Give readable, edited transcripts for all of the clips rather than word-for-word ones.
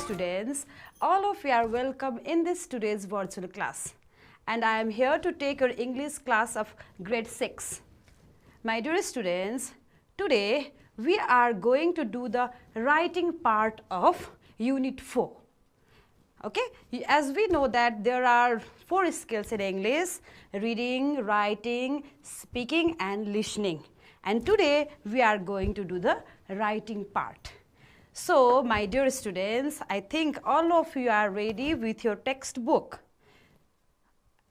students, all of you are welcome in this today's virtual class, and I am here to take your English class of grade 6. My dear students, today we are going to do the writing part of Unit 4. Okay, as we know that there are 4 skills in English: reading, writing, speaking and listening. And today we are going to do the writing part. So, my dear students, I think all of you are ready with your textbook.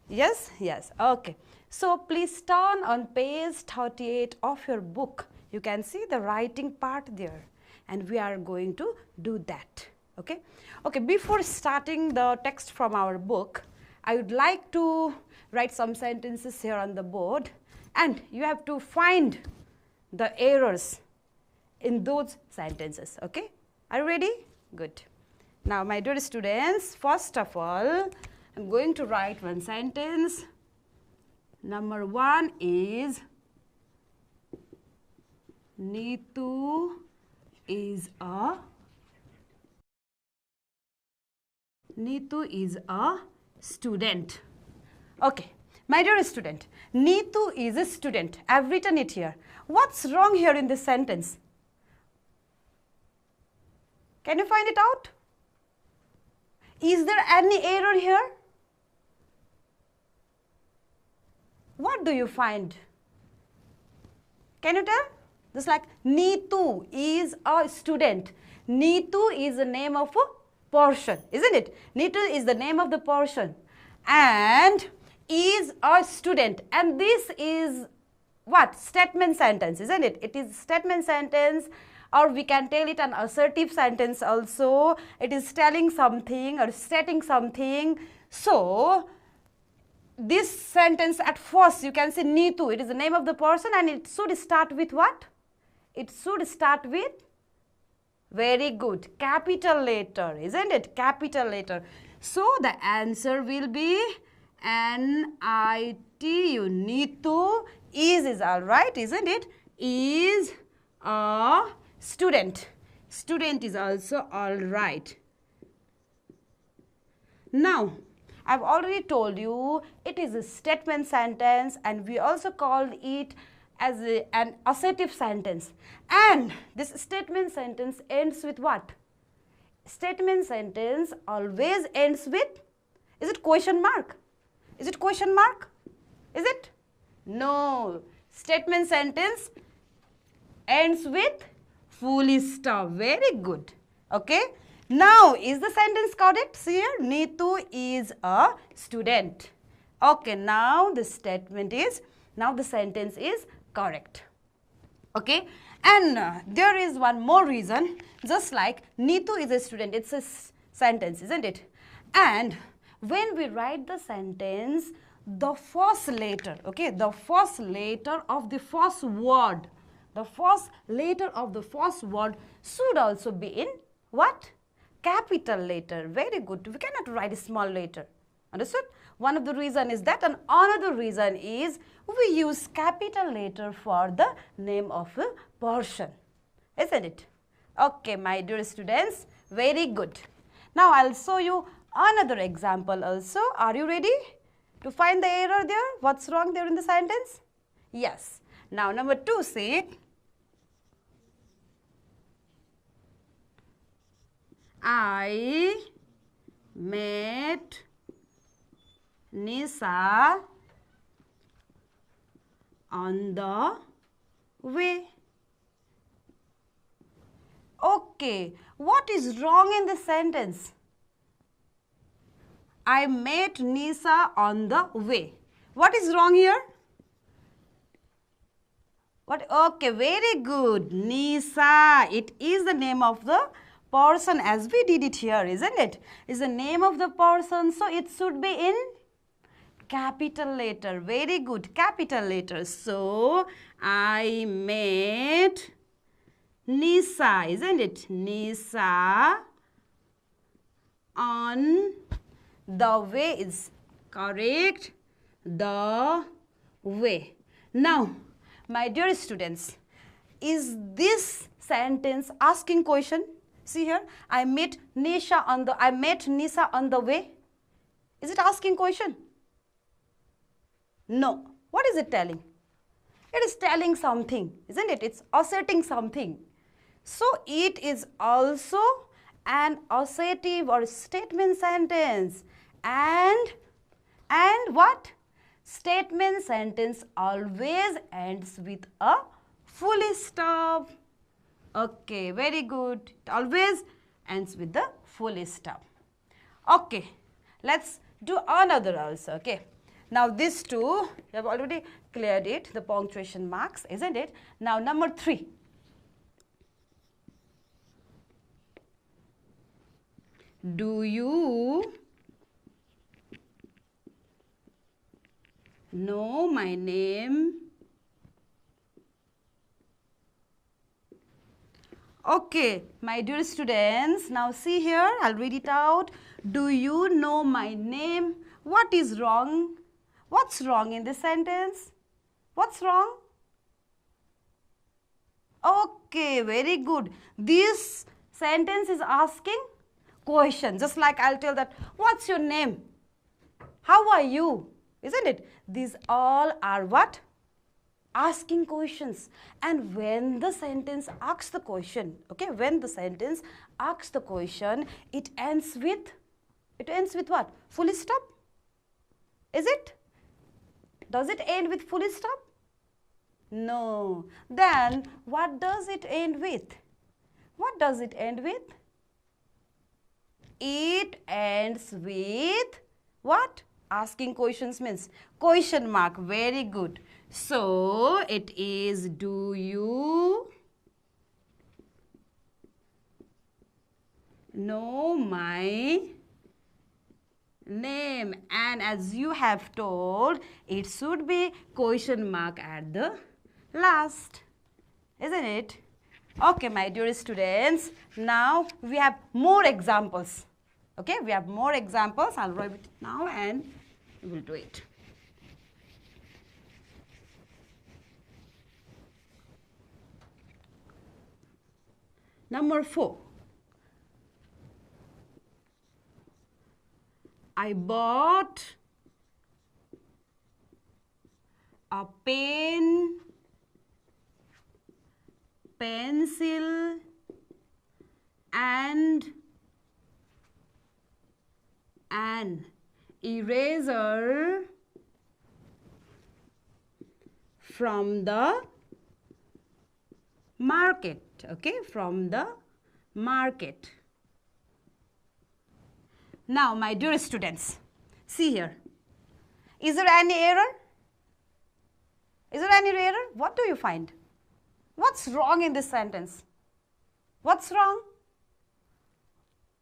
Yes, yes, okay. So, please turn on page 38 of your book. You can see the writing part there, and we are going to do that. Okay, okay. Before starting the text from our book, I would like to write some sentences here on the board, and you have to find the errors in those sentences. Okay, are you ready? Good. Now, my dear students, first of all, I'm going to write one sentence. Number 1 is Neetu is a student. Okay, my dear student, Neetu is a student. I've written it here. What's wrong here in this sentence? Can you find it out? Is there any error here? What do you find? Can you tell? Just like Neetu is a student. Neetu is the name of a person, isn't it? Neetu is the name of the person and is a student. And this is what? Statement sentence, isn't it? It is statement sentence, or we can tell it an assertive sentence also. It is telling something or stating something. So, this sentence at first you can say Neetu, it is the name of the person, and it should start with what? It should start with, very good, capital letter, isn't it? Capital letter. So, the answer will be N-I-T-U, Neetu is all right, isn't it? Is a student. Student is also all right. Now, I've already told you it is a statement sentence, and we also called it as an assertive sentence. And this statement sentence ends with what? Statement sentence always ends with, is it question mark? Is it question mark? Is it? No. Statement sentence ends with full stop. Very good. Okay. Now, is the sentence correct? See here, Neetu is a student. Okay. Now, the statement is, now the sentence is correct. Okay. And there is one more reason, just like Neetu is a student, it's a sentence, isn't it? And when we write the sentence, the first letter, okay, the first letter of the first word, the first letter of the first word should also be in what? Capital letter. Very good. We cannot write a small letter. Understood? One of the reason is that, and another reason is we use capital letter for the name of a person, isn't it? Okay, my dear students, very good. Now, I'll show you another example also. Are you ready to find the error there? What's wrong there in the sentence? Yes. Now, number 2, say, I met Nisa on the way. Okay, what is wrong in this sentence? I met Nisa on the way. What is wrong here? What? Okay, very good. Nisa, it is the name of the person as we did it here, isn't it? Is the name of the person, so it should be in capital letter. Very good, capital letter. So, I met Nisa, isn't it? Nisa on the way is correct. The way. Now, my dear students, is this sentence asking question? See here, I met Nisha on the way. Is it asking question? No. What is it telling? It is telling something, isn't it? It's asserting something. So it is also an assertive or statement sentence. And what? Statement sentence always ends with a full stop. Okay, very good. It always ends with the full stop. Okay, let's do another also. Okay, now these two, you have already cleared it, the punctuation marks, isn't it? Now number 3. Do you know my name? Okay, my dear students, now see here, I'll read it out. Do you know my name? What is wrong? What's wrong in this sentence? What's wrong? Okay, very good. This sentence is asking question. Just like I'll tell that, what's your name? How are you? Isn't it? These all are what? Asking questions. And when the sentence asks the question, okay, when the sentence asks the question, it ends with what? Full stop? Is it? Does it end with full stop? No. Then what does it end with? What does it end with? It ends with what? Asking questions means question mark. Very good. So it is, do you know my name? And as you have told, it should be question mark at the last, isn't it? Okay, my dear students, now we have more examples. Okay, we have more examples. I'll write it now and we will do it. Number 4. I bought a pen, pencil and an eraser from the market. Okay, from the market. Now, my dear students, see here. Is there any error? Is there any error? What do you find? What's wrong in this sentence? What's wrong?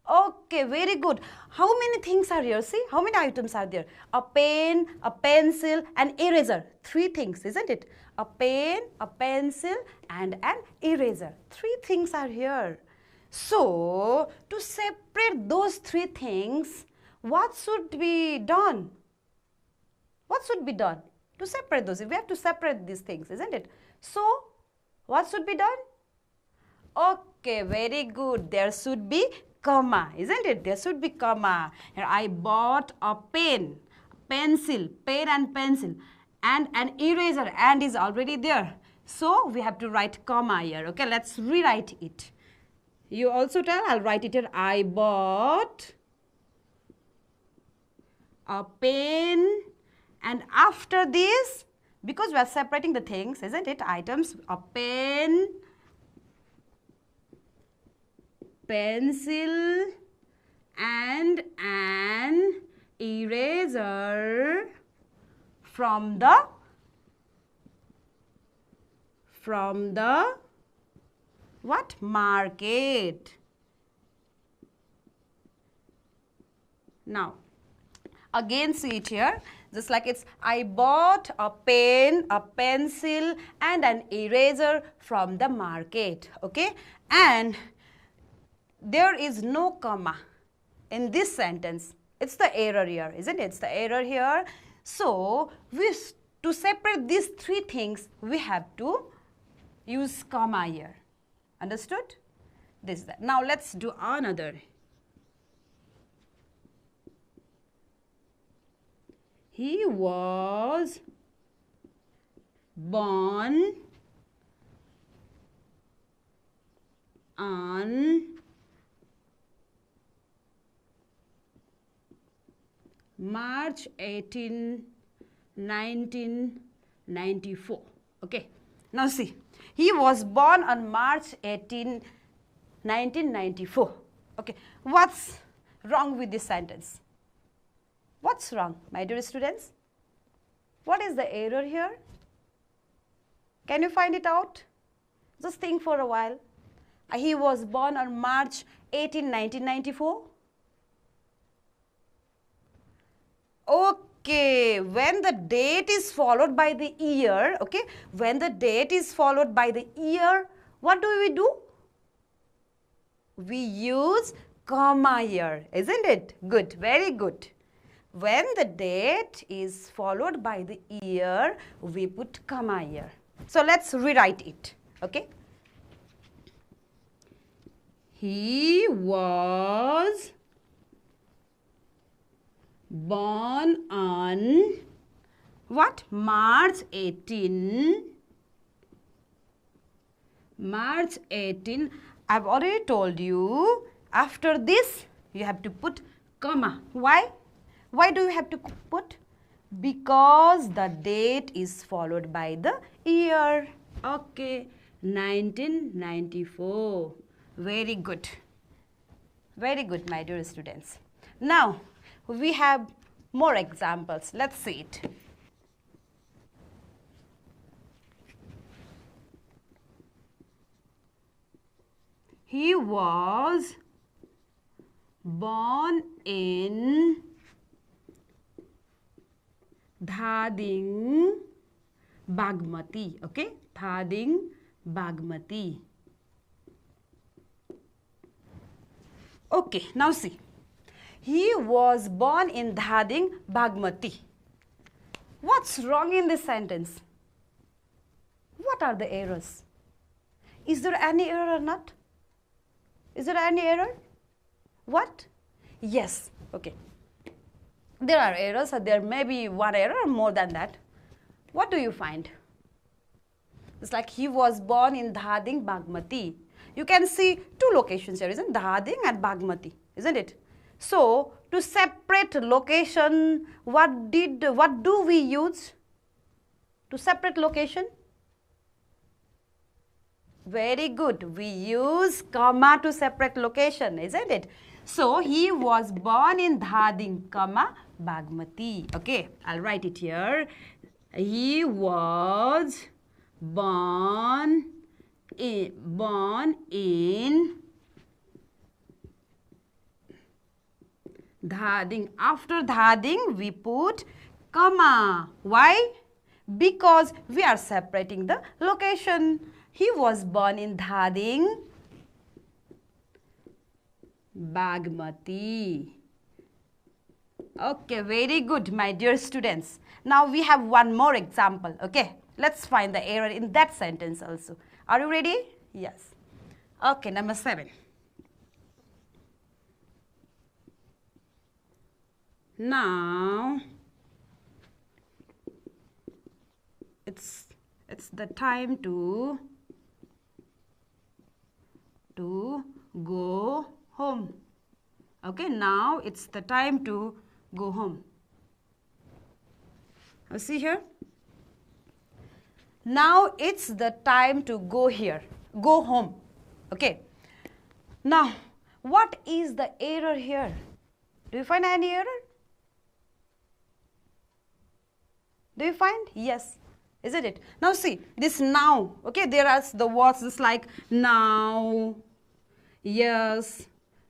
Okay, very good. How many things are here? See, how many items are there? A pen, a pencil, an eraser. 3 things, isn't it? A pen, a pencil, and an eraser. 3 things are here. So, to separate those 3 things, what should be done? What should be done? To separate those, we have to separate these things, isn't it? So, what should be done? Okay, very good. There should be comma, isn't it? There should be comma. Here, I bought a pen, pencil, pen and pencil, and an eraser, and is already there. So, we have to write comma here. Okay, let's rewrite it. You also tell, I'll write it here. I bought a pen, and after this, because we are separating the things, isn't it? Items, a pen, pencil, and an eraser from the what? Market. Now, again see it here. Just like it's, I bought a pen, a pencil, and an eraser from the market. Okay? And there is no comma in this sentence. It's the error here, isn't it? It's the error here. So, to separate these 3 things, we have to use comma here. Understood? This that. Now let's do another. He was born on March 18, 1994. Okay. Now see, he was born on March 18, 1994. Okay. What's wrong with this sentence? What's wrong, my dear students? What is the error here? Can you find it out? Just think for a while. He was born on March 18, 1994. Okay, when the date is followed by the year, okay, when the date is followed by the year, what do? We use comma here, isn't it? Good, very good. When the date is followed by the year, we put comma here. So let's rewrite it, okay? He was born on what? March 18. March 18. I've already told you, after this, you have to put comma. Why? Why do you have to put? Because the date is followed by the year. Okay, 1994. Very good. Very good, my dear students. Now, we have more examples. Let's see it. He was born in Dhading, Bagmati. Okay, Dhading, Bagmati. Okay, now see. He was born in Dhading, Bagmati. What's wrong in this sentence? What are the errors? Is there any error or not? Is there any error? What? Yes. Okay. There are errors, or there may be one error or more than that. What do you find? It's like he was born in Dhading, Bagmati. You can see two locations here, isn't it? Dhading and Bagmati, isn't it? So, to separate location, what do we use to separate location? Very good. We use comma to separate location, isn't it? So, he was born in Dhading, comma, Bagmati. Okay, I'll write it here. He was born in Dhading. After Dhading, we put comma. Why? Because we are separating the location. He was born in Dhading, Bagmati. Okay, very good, my dear students. Now we have one more example. Okay, let's find the error in that sentence also. Are you ready? Yes. Okay, number 7. Now it's the time to go home. Okay, now it's the time to go home. Now see here. Now it's the time to go home. Okay. Now, what is the error here? Do you find any error? Do you find? Yes. Isn't it? Now see, this now, okay, there are the words just like now, yes,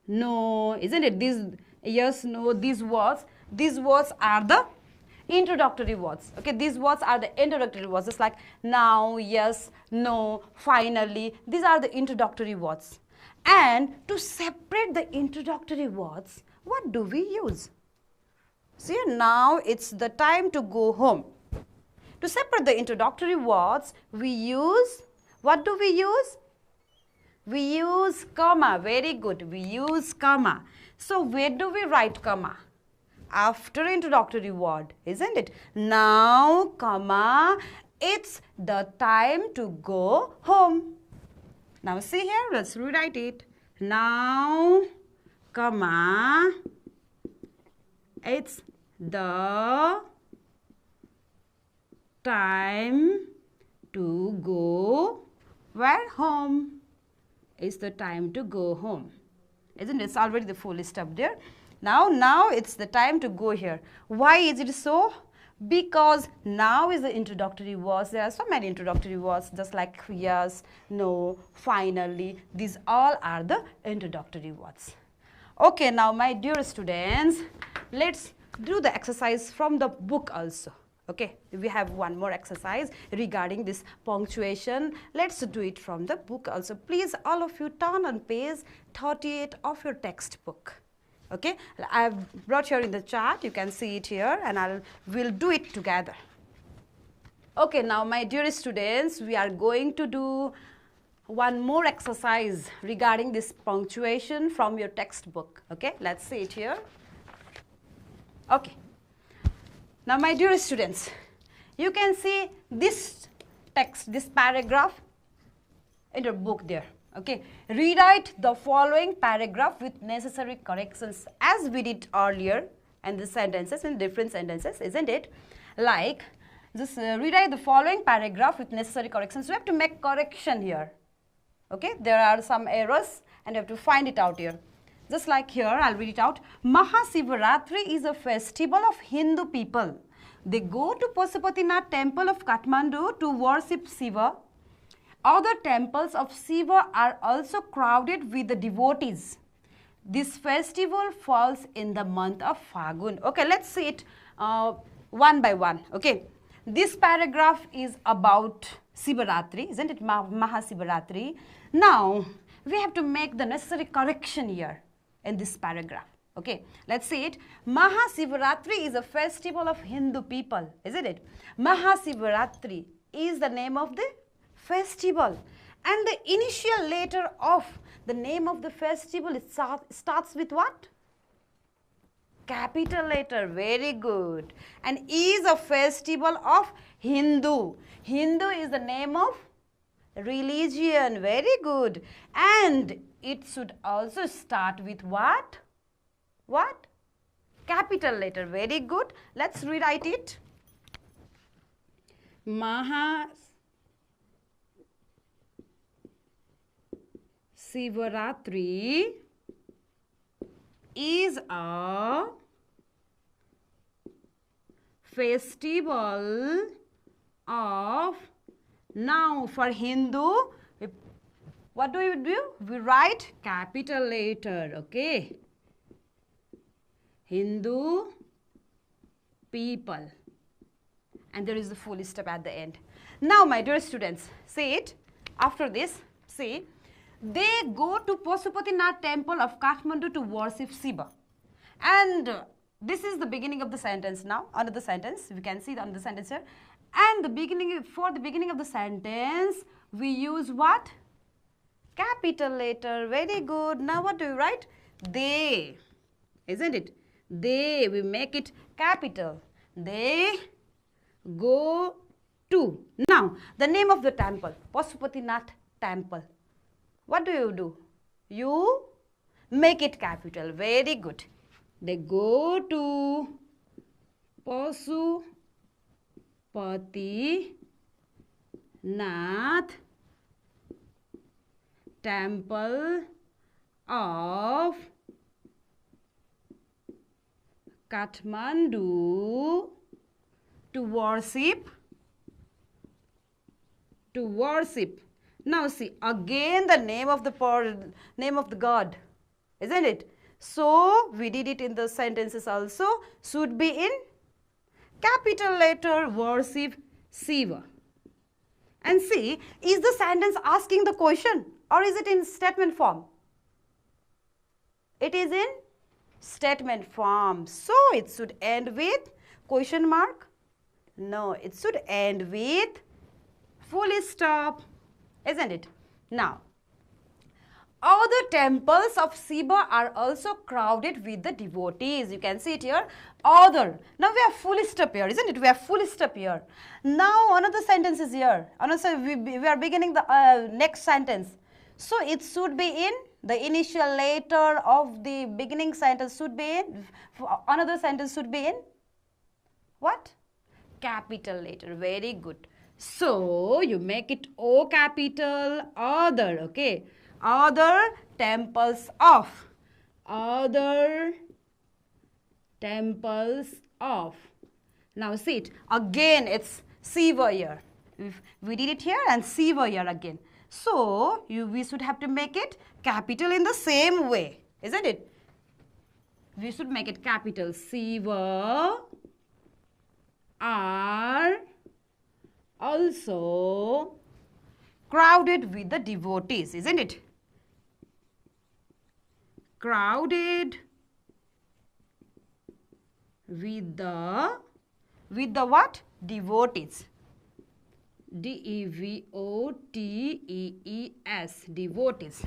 no, isn't it? These yes, no, these words are the introductory words. Okay, these words are the introductory words, just like now, yes, no, finally. These are the introductory words. And to separate the introductory words, what do we use? See, now it's the time to go home. To separate the introductory words, we use, what do we use? We use comma. Very good. We use comma. So where do we write comma? After introductory word, isn't it? Now, comma, it's the time to go home. Now see here, let's rewrite it. Now, comma, it's the time to go where? Home. It's the time to go home. Isn't it? It's already the full stop there. Now it's the time to go here. Why is it so? Because now is the introductory words. There are so many introductory words, just like yes, no, finally. These all are the introductory words. Okay, now my dear students, let's do the exercise from the book also. Okay, we have one more exercise regarding this punctuation. Let's do it from the book also. Please, all of you turn on page 38 of your textbook. Okay, I've brought here in the chart. You can see it here, and we'll do it together. Okay, now my dear students, we are going to do one more exercise regarding this punctuation from your textbook. Okay, let's see it here. Okay. Now, my dear students, you can see this text, this paragraph in your book there. Okay, rewrite the following paragraph with necessary corrections as we did earlier, and the sentences in different sentences, isn't it? Like, just rewrite the following paragraph with necessary corrections. We have to make correction here. Okay, there are some errors, and you have to find it out here. Just like here, I'll read it out. Mahasivaratri is a festival of Hindu people. They go to Pashupatinath temple of Kathmandu to worship Shiva. Other temples of Shiva are also crowded with the devotees. This festival falls in the month of Phagun. Okay, let's see it one by one. Okay, this paragraph is about Shivaratri, isn't it? Mahasivaratri. Now, we have to make the necessary correction here in this paragraph. Okay, let's see it. Mahasivaratri is a festival of Hindu people, isn't it? Mahasivaratri is the name of the festival, and the initial letter of the name of the festival starts with what? Capital letter. Very good. And is a festival of Hindu. Hindu is the name of religion. Very good. And it should also start with what? What? Capital letter. Very good. Let's rewrite it. Mahasivaratri is a festival of, now for Hindu, what do? We write capital letter, okay? Hindu people. And there is the full stop at the end. Now, my dear students, see it. After this, see, they go to Pashupatinath temple of Kathmandu to worship Shiva. And this is the beginning of the sentence now. Another sentence, we can see another sentence here. And for the beginning of the sentence, we use what? Capital letter. Very good. Now what do we write? They. Isn't it? They. We make it capital. They go to. Now, the name of the temple. Pashupatinath temple. What do? You make it capital. Very good. They go to Pashupatinath temple of Kathmandu to worship. Now see, again the name of the god, isn't it? So we did it in the sentences also, should be in capital letter, worship Shiva. And see, is the sentence asking the question or is it in statement form? It is in statement form. So it should end with question mark? No, it should end with full stop, isn't it? Now, Other temples of Shiva are also crowded with the devotees. You can see it here. Other. Now we have full stop here, isn't it? We have full stop here. Now another sentence is here. Another, we are beginning the next sentence. So it should be in the initial letter of the beginning sentence should be in. Another sentence should be in what? Capital letter. Very good. So you make it O capital. Other. Okay. Other temples of. Other temples of. Now see it. Again it's Shiva here. We did it here and Shiva here again. So we should have to make it capital in the same way. Isn't it? We should make it capital. Shiva are also crowded with the devotees, isn't it? Crowded with the what? Devotees. D-E-V-O-T-E-E-S. Devotees.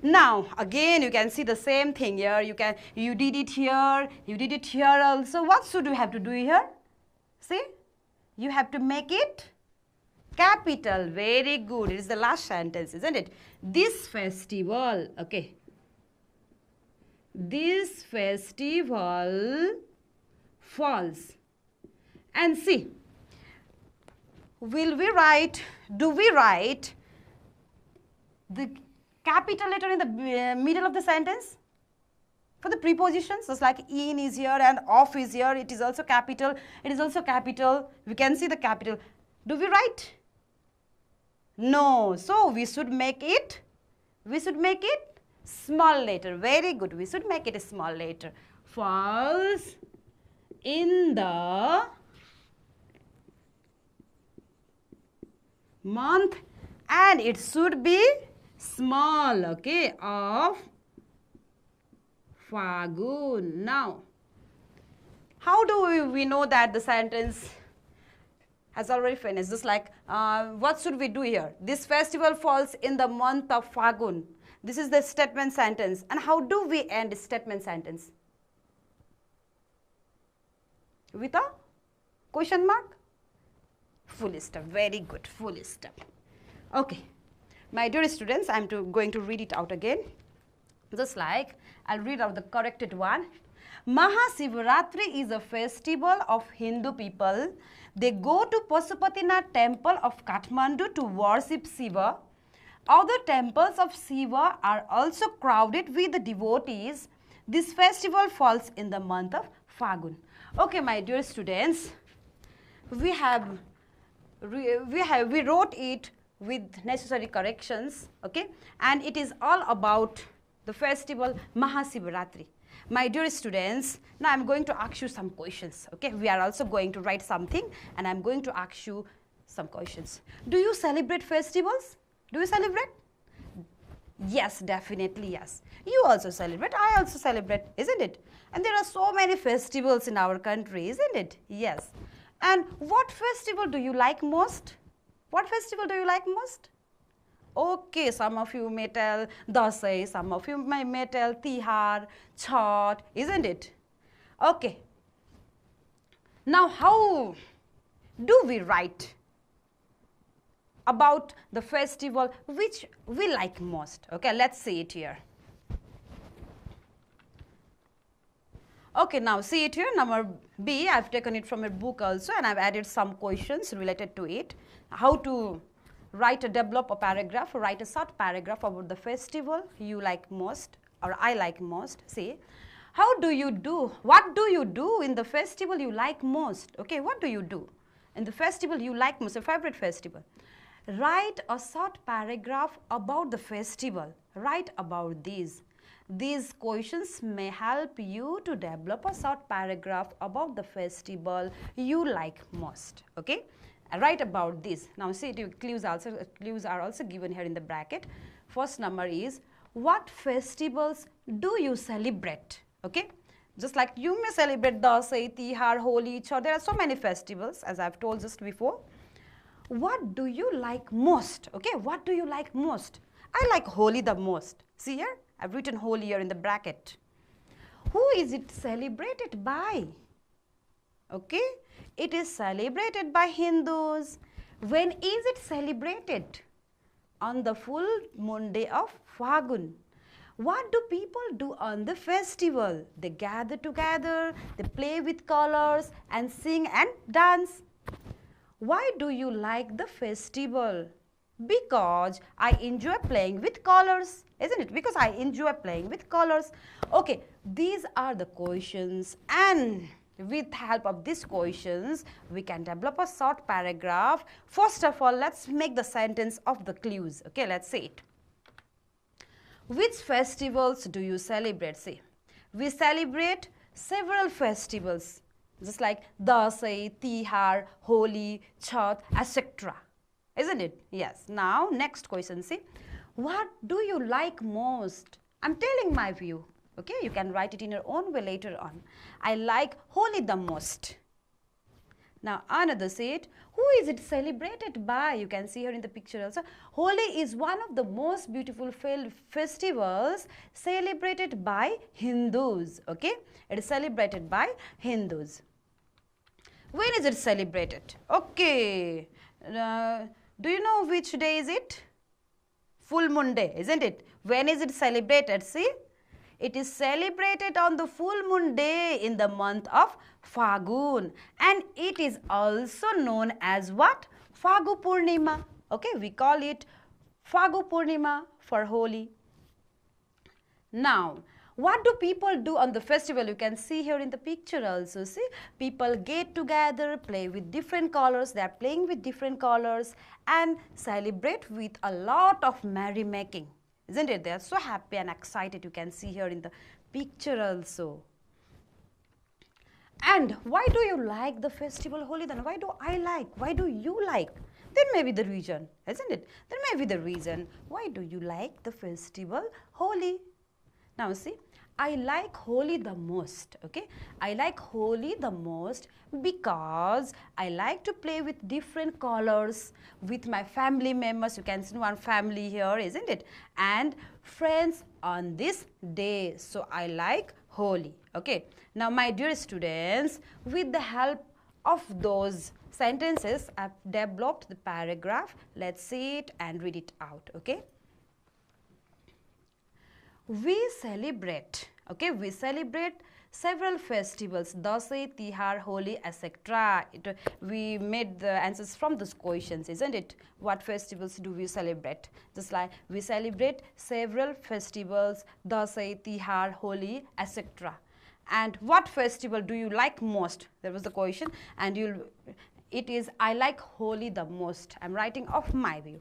Now again you can see the same thing here. You did it here. You did it here also. What should you have to do here? See? You have to make it capital. Very good. It is the last sentence, isn't it? This festival. Okay. This festival falls. And see, do we write the capital letter in the middle of the sentence? For the prepositions, just like in is here and of is here, it is also capital. It is also capital. We can see the capital. Do we write? No. So we should make it small letter. Very good. We should make it a small letter. Falls in the month, and it should be small, okay, of Fagun. Now, how do we know that the sentence has already finished? Just like, what should we do here? This festival falls in the month of Fagun. This is the statement sentence. And how do we end a statement sentence? With a question mark? Full stop. Very good. Full stop. Okay. My dear students, I am going to read it out again. Just like, I'll read out the corrected one. Mahasivaratri is a festival of Hindu people. They go to Pashupatinath temple of Kathmandu to worship Shiva. Other temples of Shiva are also crowded with the devotees. This festival falls in the month of Fagun. Okay, my dear students, we wrote it with necessary corrections, okay, and it is all about the festival Mahasivaratri. My dear students, now I am going to ask you some questions, okay. We are also going to write something and I am going to ask you some questions. Do you celebrate festivals? Do you celebrate? Yes, definitely yes. You also celebrate, I also celebrate, isn't it? And there are so many festivals in our country, isn't it? Yes. And what festival do you like most? What festival do you like most? Okay, some of you may tell Dasai, some of you may tell Tihar, Chhat, isn't it? Okay. Now, how do we write about the festival which we like most? Okay, let's see it here. Okay, now see it here, number B, I've taken it from a book also and I've added some questions related to it. How to develop a paragraph, write a short paragraph about the festival you like most or I like most. See, how do you do? What do you do in the festival you like most? Okay, what do you do in the festival you like most, a favorite festival? Write a short paragraph about the festival. Write about these. These questions may help you to develop a short paragraph about the festival you like most. Okay, write about this. Now see, clues are also given here in the bracket. First number is, what festivals do you celebrate? Okay, just like you may celebrate Dasai, Tihar, Holi, Chhath. There are so many festivals as I have told just before. What do you like most? Okay, what do you like most? I like Holi the most. See here, I've written Holi here in the bracket. Who is it celebrated by? Okay, it is celebrated by Hindus. When is it celebrated? On the full moon day of Fagun. What do people do on the festival? They gather together, they play with colors and sing and dance. Why do you like the festival? Because I enjoy playing with colors, isn't it? Because I enjoy playing with colors. Okay, these are the questions, and with help of these questions, we can develop a short paragraph. First of all, let's make the sentence of the clues. Okay, let's see it. Which festivals do you celebrate? See, we celebrate several festivals, just like Dasai, Tihar, Holi, Chhath, etc. Isn't it? Yes. Now, next question, see. What do you like most? I'm telling my view. Okay, you can write it in your own way later on. I like Holi the most. Now, another say it. Who is it celebrated by? You can see here in the picture also. Holi is one of the most beautiful festivals celebrated by Hindus. Okay, it is celebrated by Hindus. When is it celebrated? Okay. Do you know which day is it? Full moon day, isn't it? When is it celebrated? See, it is celebrated on the full moon day in the month of Fagun, and it is also known as what? Phagu Purnima. Okay, we call it Phagu Purnima for Holi. Now, what do people do on the festival? You can see here in the picture also. See, people get together, play with different colors. They are playing with different colors and celebrate with a lot of merrymaking. Isn't it? They are so happy and excited. You can see here in the picture also. And why do you like the festival Holi then? Why do I like? Why do you like? There may be the reason, isn't it? There may be the reason. Why do you like the festival Holi? Now see, I like Holi the most, okay? I like Holi the most because I like to play with different colors with my family members. You can see one family here, isn't it? And friends on this day. So I like Holi, okay? Now my dear students, with the help of those sentences, I've developed the paragraph. Let's see it and read it out, okay? We celebrate, okay, we celebrate several festivals, Dasai, Tihar, Holi, etc. We made the answers from those questions, isn't it? What festivals do we celebrate? Just like we celebrate several festivals, Dasai, Tihar, Holi, etc. And what festival do you like most? That was the question, and it is I like Holi the most. I'm writing off my view.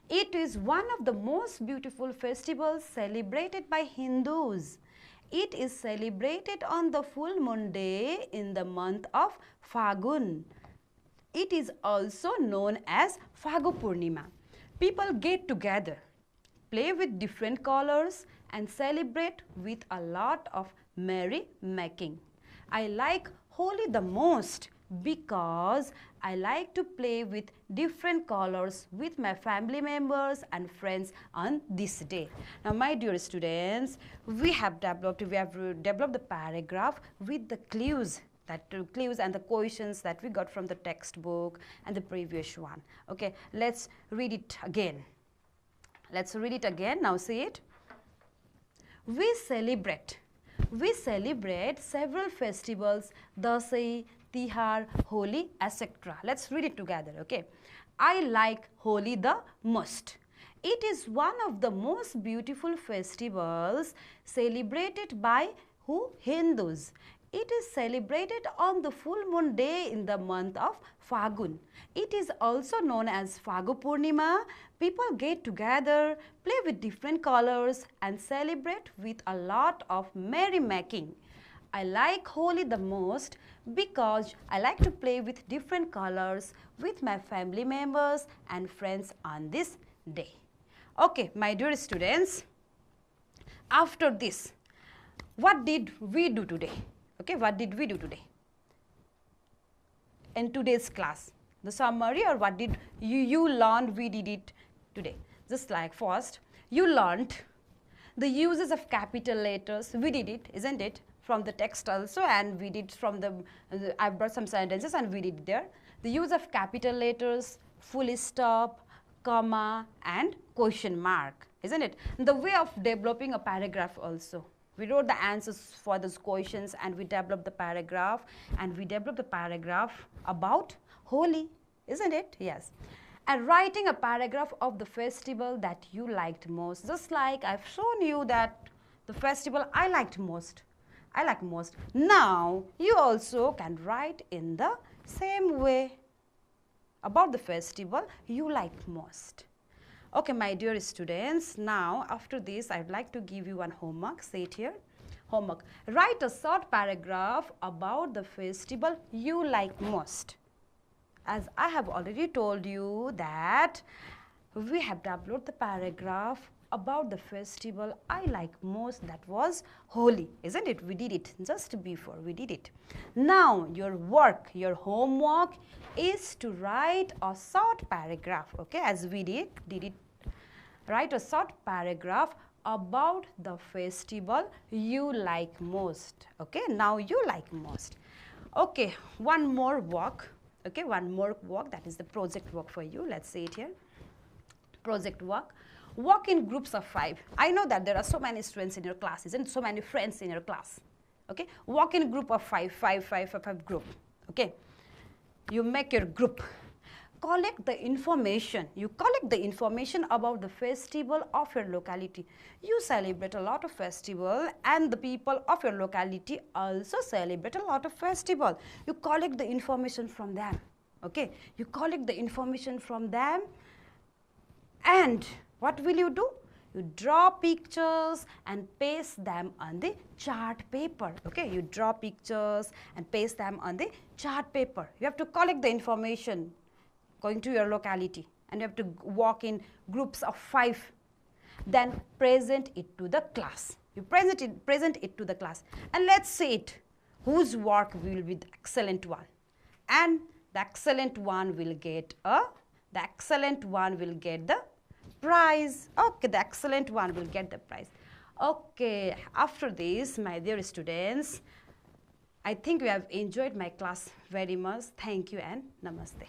It is one of the most beautiful festivals celebrated by Hindus. It is celebrated on the full moon day in the month of Fagun. It is also known as Phagu Purnima. People get together, play with different colors and celebrate with a lot of merry making. I like Holi the most because I like to play with different colors with my family members and friends on this day. Now my dear students, we have developed the paragraph with the clues and the questions that we got from the textbook and the previous one. Okay, let's read it again. Let's read it again. Now see it. We celebrate several festivals, Dasai, Tihar, Holi, etc. Let's read it together, okay? I like Holi the most. It is one of the most beautiful festivals celebrated by who? Hindus. It is celebrated on the full moon day in the month of Fagun. It is also known as Phagu Purnima. People get together, play with different colors and celebrate with a lot of merrymaking. I like Holi the most because I like to play with different colors with my family members and friends on this day. Okay, my dear students, after this, what did we do today? Okay, what did we do today? In today's class, the summary, or what did you learn we did it today? Just like first, you learned the uses of capital letters. We did it, isn't it? From the text also, and we did from the, I brought some sentences and we did there. The use of capital letters, full stop, comma and question mark, isn't it? The way of developing a paragraph also. We wrote the answers for those questions and we developed the paragraph, and we developed the paragraph about Holi, isn't it? Yes. And writing a paragraph of the festival that you liked most, just like I've shown you that the festival I liked most. I like most. Now you also can write in the same way about the festival you like most. Okay, my dear students, now after this I would like to give you one homework. Say it here. Homework. Write a short paragraph about the festival you like most. As I have already told you that we have developed the paragraph about the festival I like most, that was Holi, isn't it? We did it just before, we did it. Now your work, your homework is to write a short paragraph, okay, as we did it. Write a short paragraph about the festival you like most, okay, now you like most. Okay, one more work, okay, one more work, that is the project work for you. Let's see it here. Project work. Work in groups of 5. I know that there are so many students in your class, isn't so many friends in your class. Okay, work in group of 5 group. Okay, you make your group. Collect the information. You collect the information about the festival of your locality. You celebrate a lot of festival, and the people of your locality also celebrate a lot of festival. You collect the information from them. Okay, you collect the information from them, and what will you do? You draw pictures and paste them on the chart paper. Okay, you draw pictures and paste them on the chart paper. You have to collect the information going to your locality, and you have to walk in groups of 5. Then present it to the class. You present it to the class, and let's see it. Whose work will be the excellent one? And the excellent one will get the prize. Okay, the excellent one will get the prize. Okay, after this, my dear students, I think we have enjoyed my class very much. Thank you and namaste.